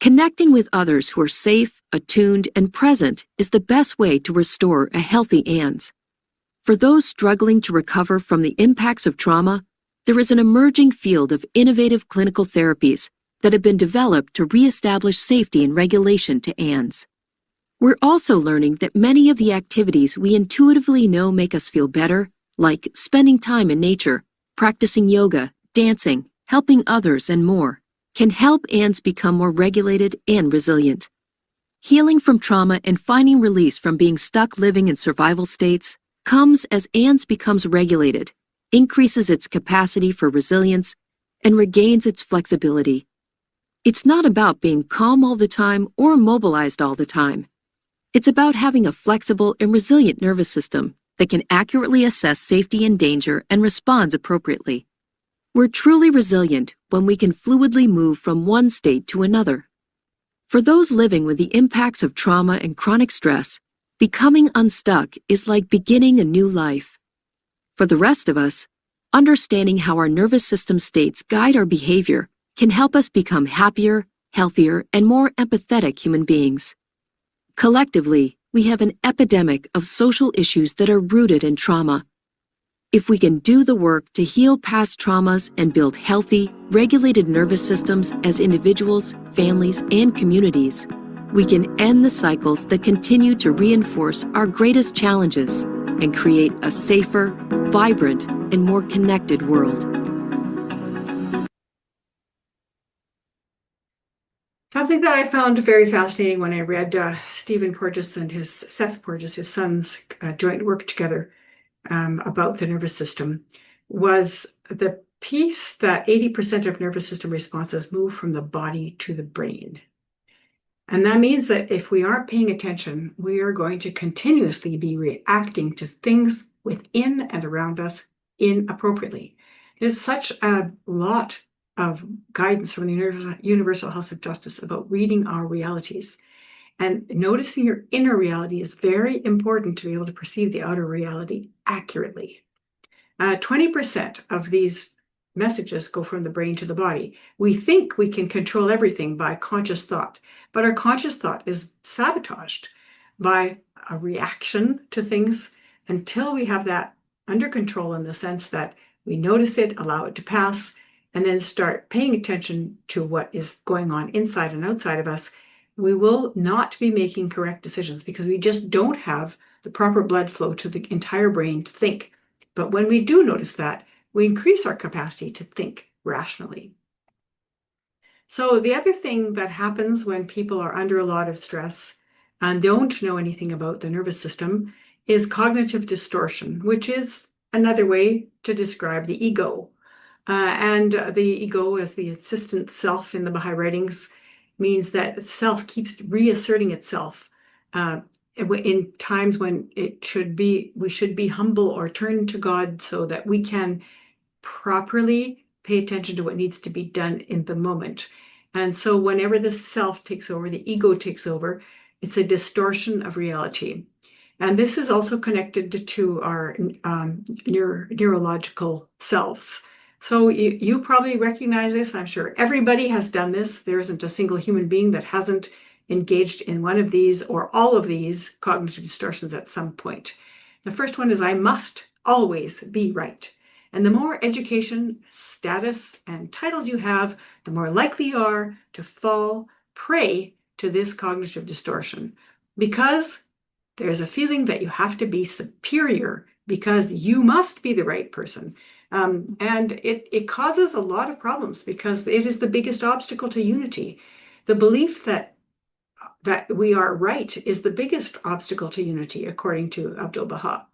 Speaker 2: Connecting with others who are safe, attuned, and present is the best way to restore a healthy ANDS. For those struggling to recover from the impacts of trauma, there is an emerging field of innovative clinical therapies that have been developed to reestablish safety and regulation to ANDS. We're also learning that many of the activities we intuitively know make us feel better, like spending time in nature, practicing yoga, dancing, helping others, and more, can help ANDS become more regulated and resilient. Healing from trauma and finding release from being stuck living in survival states comes as ANDS becomes regulated, increases its capacity for resilience, and regains its flexibility. It's not about being calm all the time or mobilized all the time. It's about having a flexible and resilient nervous system that can accurately assess safety and danger and responds appropriately. We're truly resilient when we can fluidly move from one state to another. For those living with the impacts of trauma and chronic stress, becoming unstuck is like beginning a new life. For the rest of us, understanding how our nervous system states guide our behavior can help us become happier, healthier, and more empathetic human beings. Collectively, we have an epidemic of social issues that are rooted in trauma. If we can do the work to heal past traumas and build healthy, regulated nervous systems as individuals, families, and communities, we can end the cycles that continue to reinforce our greatest challenges and create a safer, vibrant, and more connected world.
Speaker 1: Something that I found very fascinating when I read Stephen Porges and Seth Porges, his son's joint work together about the nervous system, was the piece that 80% of nervous system responses move from the body to the brain. And that means that if we aren't paying attention, we are going to continuously be reacting to things within and around us inappropriately. There's such a lot of guidance from the Universal House of Justice about reading our realities. And noticing your inner reality is very important to be able to perceive the outer reality accurately. 20% of these messages go from the brain to the body. We think we can control everything by conscious thought, but our conscious thought is sabotaged by a reaction to things until we have that under control, in the sense that we notice it, allow it to pass, and then start paying attention to what is going on inside and outside of us. We will not be making correct decisions because we just don't have the proper blood flow to the entire brain to think. But when we do notice that, we increase our capacity to think rationally. So the other thing that happens when people are under a lot of stress and don't know anything about the nervous system is cognitive distortion, which is another way to describe the ego. And the ego, as the insistent self in the Baha'i writings, means that self keeps reasserting itself in times when we should be humble or turn to God so that we can properly pay attention to what needs to be done in the moment. And so whenever the self takes over, the ego takes over, it's a distortion of reality. And this is also connected to our neurological selves. So you probably recognize this. I'm sure everybody has done this. There isn't a single human being that hasn't engaged in one of these or all of these cognitive distortions at some point. The first one is, I must always be right. And the more education, status, and titles you have, the more likely you are to fall prey to this cognitive distortion, because there's a feeling that you have to be superior because you must be the right person. And it causes a lot of problems because it is the biggest obstacle to unity. The belief that we are right is the biggest obstacle to unity, according to Abdu'l-Baha.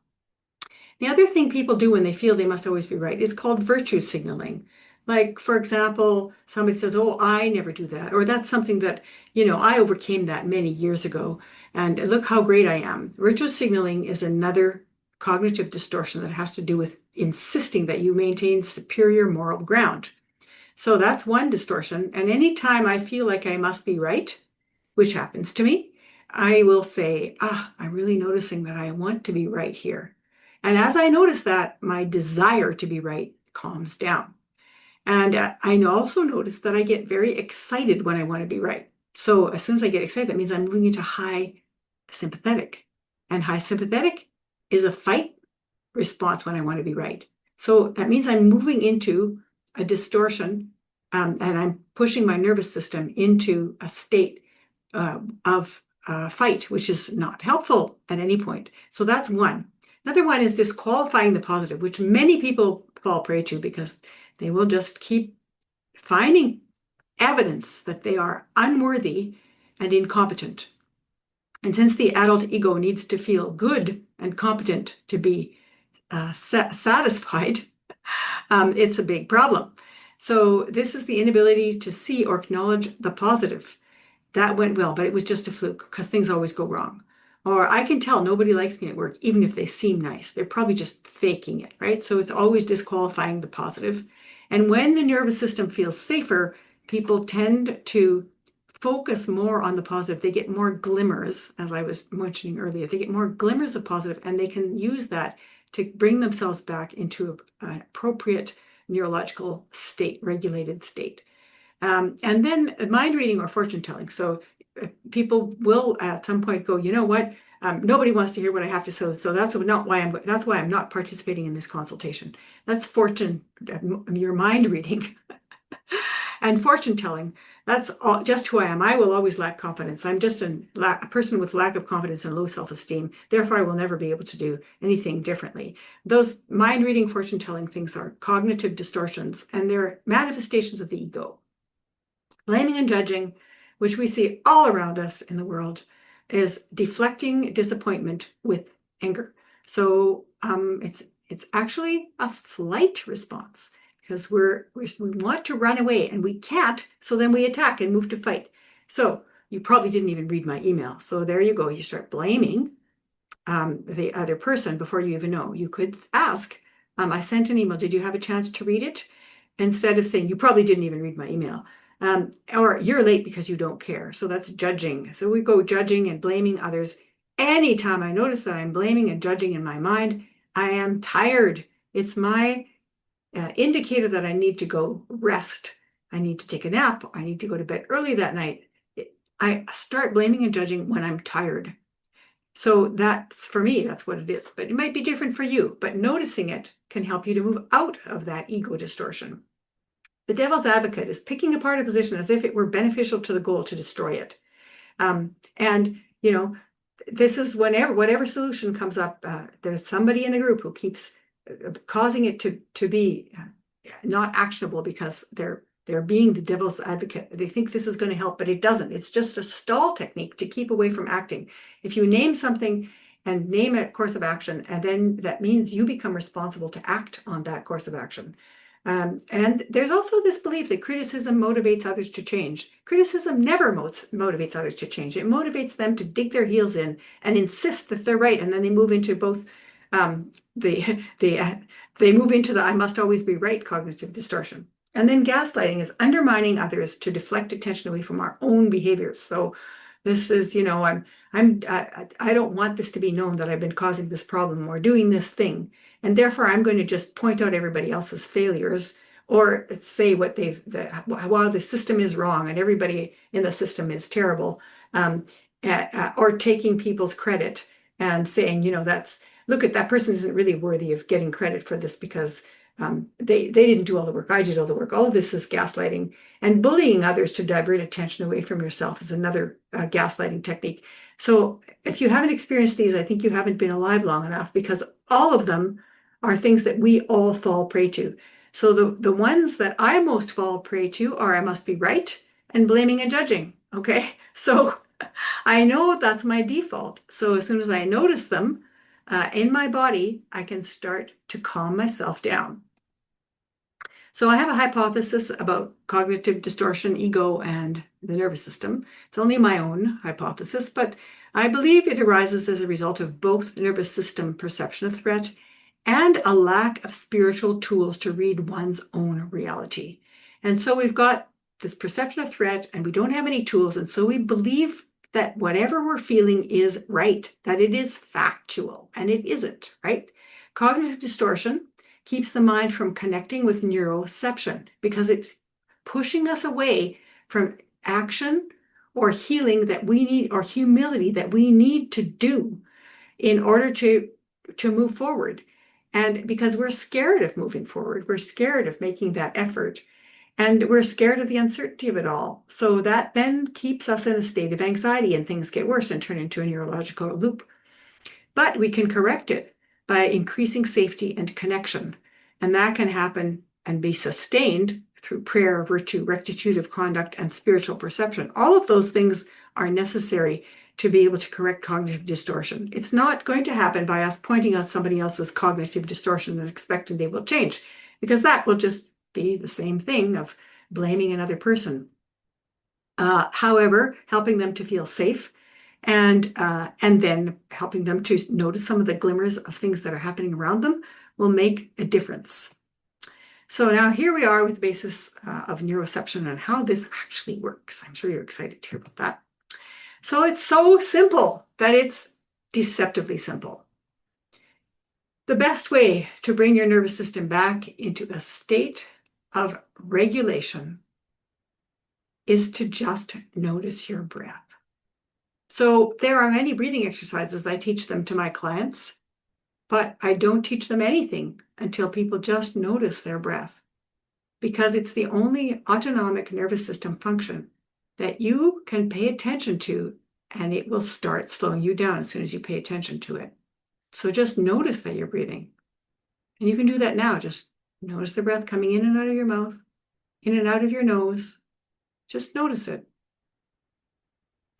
Speaker 1: The other thing people do when they feel they must always be right is called virtue signaling. Like, for example, somebody says, "Oh, I never do that," or that's something that, I overcame that many years ago, and look how great I am. Virtual signaling is another cognitive distortion that has to do with insisting that you maintain superior moral ground. So that's one distortion. And anytime I feel like I must be right, which happens to me, I will say, I'm really noticing that I want to be right here. And as I notice that, my desire to be right calms down. And I also notice that I get very excited when I want to be right. So as soon as I get excited, that means I'm moving into high sympathetic. And high sympathetic is a fight response when I want to be right. So that means I'm moving into a distortion, and I'm pushing my nervous system into a state of fight, which is not helpful at any point. So that's one. Another one is disqualifying the positive, which many people fall prey to because they will just keep finding evidence that they are unworthy and incompetent. And since the adult ego needs to feel good and competent to be satisfied, it's a big problem. So this is the inability to see or acknowledge the positive. That went well, but it was just a fluke because things always go wrong. Or I can tell nobody likes me at work, even if they seem nice. They're probably just faking it, right? So it's always disqualifying the positive. And when the nervous system feels safer, people tend to focus more on the positive. They get more glimmers, as I was mentioning earlier. They get more glimmers of positive, and they can use that to bring themselves back into an appropriate neurological state, regulated state. And then mind reading or fortune telling. So people will at some point go, you know what? Nobody wants to hear what I have to say. So that's not why that's why I'm not participating in this consultation. That's fortune, your mind reading. And fortune telling, that's just who I am. I will always lack confidence. I'm just a person with lack of confidence and low self-esteem. Therefore, I will never be able to do anything differently. Those mind reading, fortune telling things are cognitive distortions, and they're manifestations of the ego. Blaming and judging, which we see all around us in the world, is deflecting disappointment with anger. So it's actually a flight response because we want to run away and we can't. So then we attack and move to fight. So you probably didn't even read my email. So there you go. You start blaming the other person before you even know. You could ask, I sent an email. Did you have a chance to read it? Instead of saying, you probably didn't even read my email. Or you're late because you don't care. So that's judging. So we go judging and blaming others. Anytime I notice that I'm blaming and judging in my mind, I am tired. It's my indicator that I need to go rest. I need to take a nap. I need to go to bed early that night. I start blaming and judging when I'm tired. So that's, for me, that's what it is. But it might be different for you. But noticing it can help you to move out of that ego distortion. The devil's advocate is picking apart a position as if it were beneficial to the goal to destroy it. And, this is whatever solution comes up, there's somebody in the group who keeps causing it to be not actionable because they're being the devil's advocate. They think this is going to help, but it doesn't. It's just a stall technique to keep away from acting. If you name something and name a course of action, and then that means you become responsible to act on that course of action. And there's also this belief that criticism motivates others to change. Criticism never motivates others to change. It motivates them to dig their heels in and insist that they're right. And then they move into both they move into the I must always be right cognitive distortion. And then gaslighting is undermining others to deflect attention away from our own behaviors. So this is, I don't want this to be known that I've been causing this problem or doing this thing. And therefore, I'm going to just point out everybody else's failures or say what while the system is wrong and everybody in the system is terrible, or taking people's credit and saying, look at that person isn't really worthy of getting credit for this because they didn't do all the work. I did all the work. All of this is gaslighting, and bullying others to divert attention away from yourself is another gaslighting technique. So if you haven't experienced these, I think you haven't been alive long enough because all of them are things that we all fall prey to. So the ones that I most fall prey to are I must be right and blaming and judging. Okay. So I know that's my default. So as soon as I notice them in my body, I can start to calm myself down. So I have a hypothesis about cognitive distortion, ego, and the nervous system. It's only my own hypothesis, but I believe it arises as a result of both nervous system perception of threat and a lack of spiritual tools to read one's own reality. And so we've got this perception of threat and we don't have any tools. And so we believe that whatever we're feeling is right, that it is factual, and it isn't, right? Cognitive distortion keeps the mind from connecting with neuroception because it's pushing us away from action or healing that we need, or humility that we need to do in order to move forward. And because we're scared of moving forward, we're scared of making that effort, and we're scared of the uncertainty of it all. So that then keeps us in a state of anxiety, and things get worse and turn into a neurological loop. But we can correct it by increasing safety and connection. And that can happen and be sustained through prayer, virtue, rectitude of conduct, and spiritual perception. All of those things are necessary to be able to correct cognitive distortion. It's not going to happen by us pointing out somebody else's cognitive distortion and expecting they will change, because that will just be the same thing of blaming another person. However, helping them to feel safe and then helping them to notice some of the glimmers of things that are happening around them will make a difference. So now here we are with the basis of neuroception and how this actually works. I'm sure you're excited to hear about that. So it's so simple that it's deceptively simple. The best way to bring your nervous system back into a state of regulation is to just notice your breath. So there are many breathing exercises I teach them to my clients, but I don't teach them anything until people just notice their breath, because it's the only autonomic nervous system function that you can pay attention to, and it will start slowing you down as soon as you pay attention to it. So just notice that you're breathing. And you can do that now. Just notice the breath coming in and out of your mouth, in and out of your nose. Just notice it.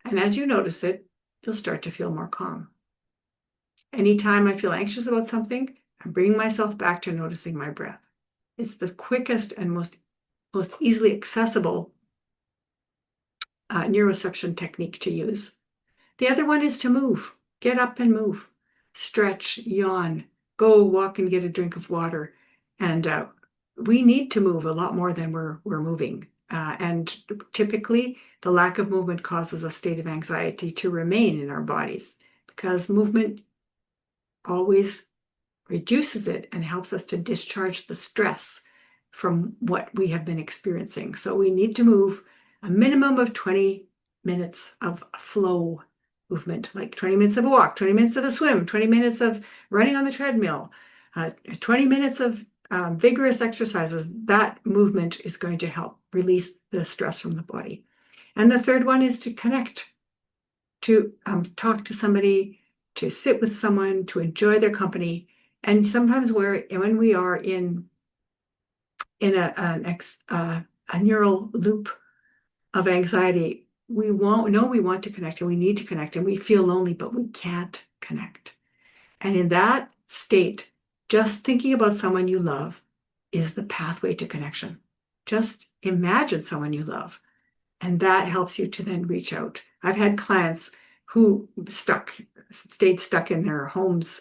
Speaker 1: And as you notice it, you'll start to feel more calm. Anytime I feel anxious about something, I'm bringing myself back to noticing my breath. It's the quickest and most easily accessible neuroception technique to use. The other one is to move. Get up and move. Stretch, yawn, go walk and get a drink of water. And we need to move a lot more than we're moving. And typically, the lack of movement causes a state of anxiety to remain in our bodies, because movement always reduces it and helps us to discharge the stress from what we have been experiencing. So we need to move a minimum of 20 minutes of flow movement, like 20 minutes of a walk, 20 minutes of a swim, 20 minutes of running on the treadmill, 20 minutes of vigorous exercises. That movement is going to help release the stress from the body. And the third one is to connect, to talk to somebody, to sit with someone, to enjoy their company. And sometimes when we are in a neural loop of anxiety, we want to connect, and we need to connect, and we feel lonely, but we can't connect. And in that state, just thinking about someone you love is the pathway to connection. Just imagine someone you love, and that helps you to then reach out. I've had clients who stayed stuck in their homes,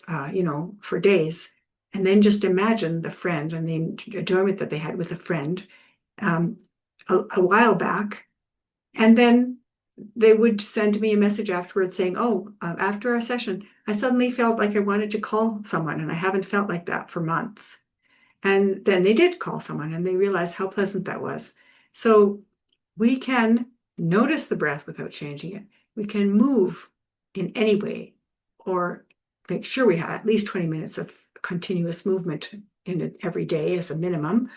Speaker 1: for days, and then just imagine the friend and the enjoyment that they had with a friend a while back. And then they would send me a message afterwards saying, after our session, I suddenly felt like I wanted to call someone, and I haven't felt like that for months. And then they did call someone, and they realized how pleasant that was. So we can notice the breath without changing it. We can move in any way, or make sure we have at least 20 minutes of continuous movement in it every day as a minimum.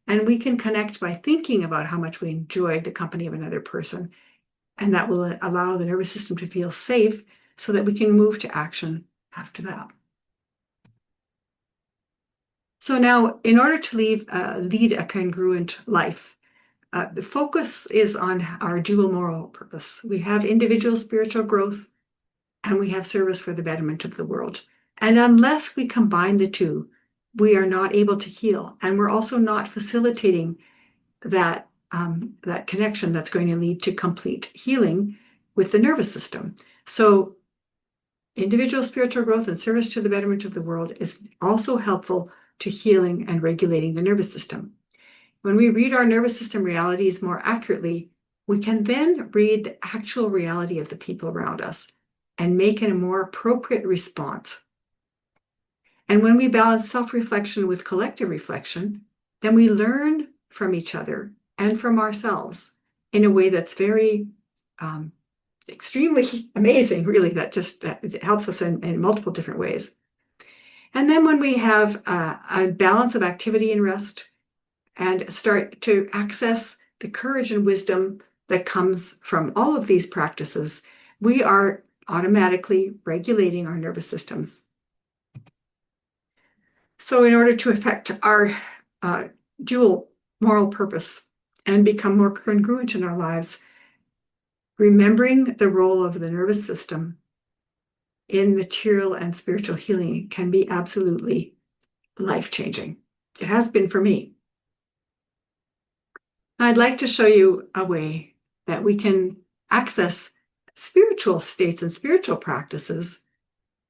Speaker 1: And we can connect by thinking about how much we enjoyed the company of another person. And that will allow the nervous system to feel safe so that we can move to action after that. So now, in order to lead a congruent life, the focus is on our dual moral purpose. We have individual spiritual growth, and we have service for the betterment of the world. And unless we combine the two, we are not able to heal. And we're also not facilitating that, that connection that's going to lead to complete healing with the nervous system. So individual spiritual growth and service to the betterment of the world is also helpful to healing and regulating the nervous system. When we read our nervous system realities more accurately, we can then read the actual reality of the people around us and make a more appropriate response. And when we balance self-reflection with collective reflection, then we learn from each other and from ourselves in a way that's very extremely amazing, really, that just helps us in multiple different ways. And then when we have a balance of activity and rest and start to access the courage and wisdom that comes from all of these practices, we are automatically regulating our nervous systems. So in order to affect our dual moral purpose and become more congruent in our lives, remembering the role of the nervous system in material and spiritual healing can be absolutely life-changing. It has been for me. I'd like to show you a way that we can access spiritual states and spiritual practices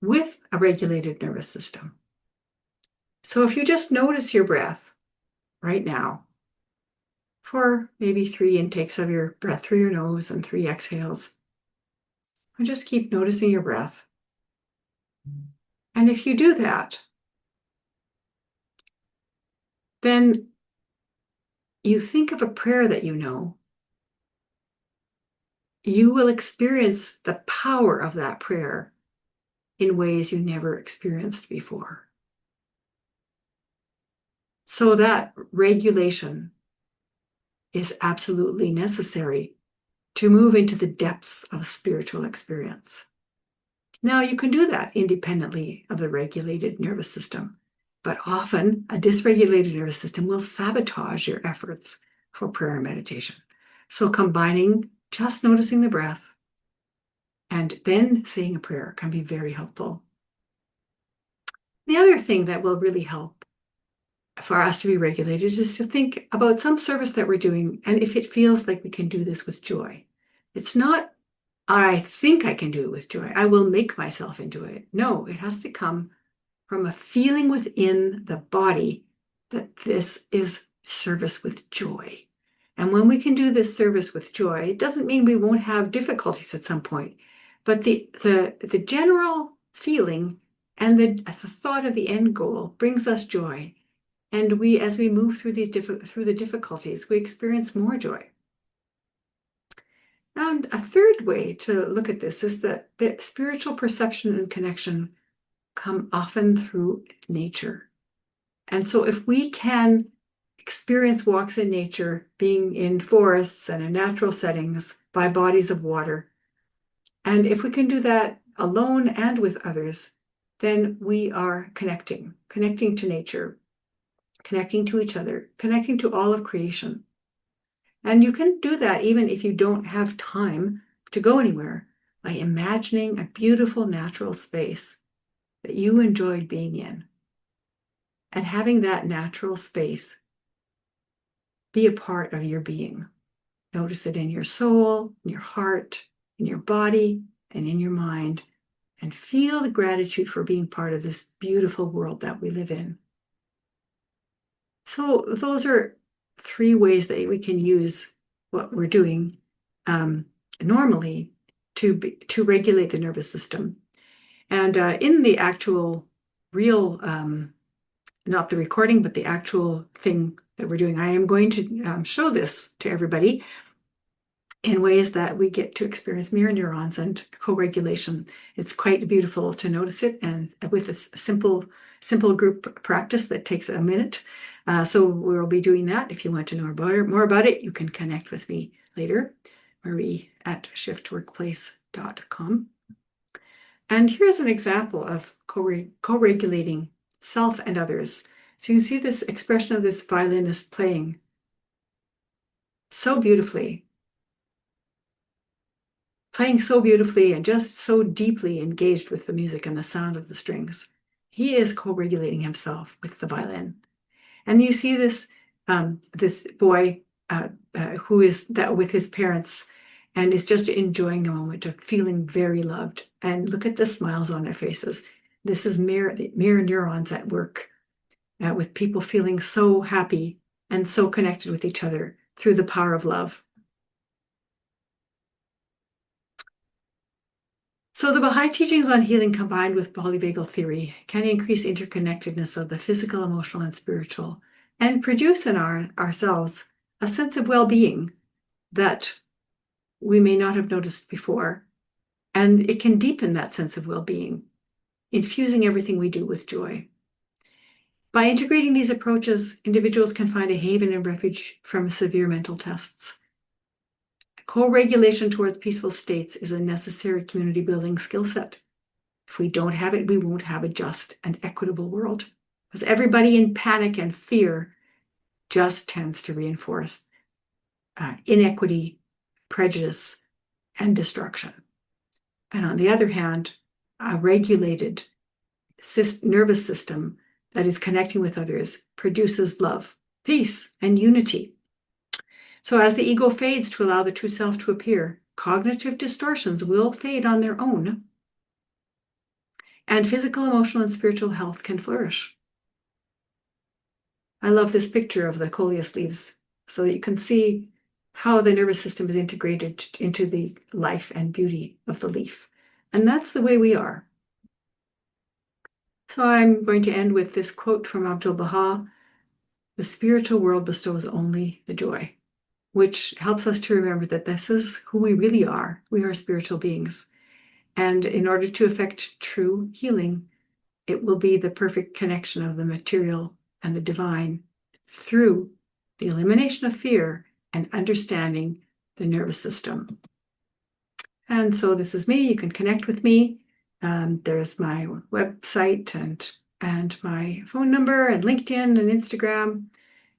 Speaker 1: with a regulated nervous system. So if you just notice your breath right now for maybe 3 intakes of your breath through your nose and 3 exhales, and just keep noticing your breath. And if you do that, then you think of a prayer that you know, you will experience the power of that prayer in ways you never experienced before. So that regulation is absolutely necessary to move into the depths of spiritual experience. Now, you can do that independently of the regulated nervous system, but often a dysregulated nervous system will sabotage your efforts for prayer and meditation. So combining just noticing the breath and then saying a prayer can be very helpful. The other thing that will really help for us to be regulated is to think about some service that we're doing, and if it feels like we can do this with joy. It's not, I think I can do it with joy, I will make myself enjoy it. No, it has to come from a feeling within the body that this is service with joy. And when we can do this service with joy, it doesn't mean we won't have difficulties at some point, but the general feeling and the thought of the end goal brings us joy. And we, as we move through the difficulties, we experience more joy. And a third way to look at this is that the spiritual perception and connection come often through nature. And so if we can experience walks in nature, being in forests and in natural settings by bodies of water, and if we can do that alone and with others, then we are connecting to nature, connecting to each other, connecting to all of creation. And you can do that even if you don't have time to go anywhere, by imagining a beautiful natural space that you enjoyed being in, and having that natural space be a part of your being. Notice it in your soul, in your heart, in your body, and in your mind, and feel the gratitude for being part of this beautiful world that we live in. So those are 3 ways that we can use what we're doing normally to regulate the nervous system. And in the actual real, not the recording, but the actual thing that we're doing, I am going to show this to everybody in ways that we get to experience mirror neurons and co-regulation. It's quite beautiful to notice it, and with a simple group practice that takes a minute. So we'll be doing that. If you want to know more about it, you can connect with me later, Marie@shiftworkplace.com. And here's an example of co-regulating self and others. So you can see this expression of this violinist playing so beautifully, and just so deeply engaged with the music and the sound of the strings. He is co-regulating himself with the violin. And you see this this boy who is that with his parents and is just enjoying a moment of feeling very loved. And look at the smiles on their faces. This is mirror neurons at work with people feeling so happy and so connected with each other through the power of love. So the Baha'i teachings on healing combined with polyvagal theory can increase interconnectedness of the physical, emotional, and spiritual, and produce in ourselves a sense of well-being that we may not have noticed before. And it can deepen that sense of well-being, infusing everything we do with joy. By integrating these approaches, individuals can find a haven and refuge from severe mental tests. Co-regulation towards peaceful states is a necessary community building skill set. If we don't have it, we won't have a just and equitable world. Because everybody in panic and fear just tends to reinforce inequity, prejudice, and destruction. And on the other hand, a regulated nervous system that is connecting with others produces love, peace, and unity. So as the ego fades to allow the true self to appear, cognitive distortions will fade on their own, and physical, emotional, and spiritual health can flourish. I love this picture of the coleus leaves so that you can see how the nervous system is integrated into the life and beauty of the leaf. And that's the way we are. So I'm going to end with this quote from Abdu'l-Baha: "The spiritual world bestows only the joy," which helps us to remember that this is who we really are. We are spiritual beings. And in order to effect true healing, it will be the perfect connection of the material and the divine through the elimination of fear and understanding the nervous system. And so this is me. You can connect with me. There's my website and my phone number and LinkedIn and Instagram.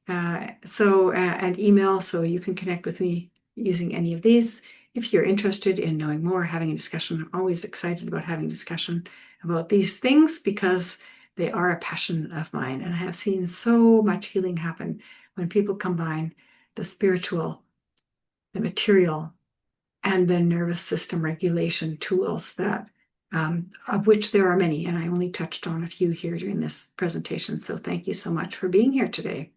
Speaker 1: And email, so you can connect with me using any of these. If you're interested in knowing more, having a discussion, I'm always excited about having a discussion about these things because they are a passion of mine. And I have seen so much healing happen when people combine the spiritual, the material, and the nervous system regulation tools that of which there are many. And I only touched on a few here during this presentation. So thank you so much for being here today.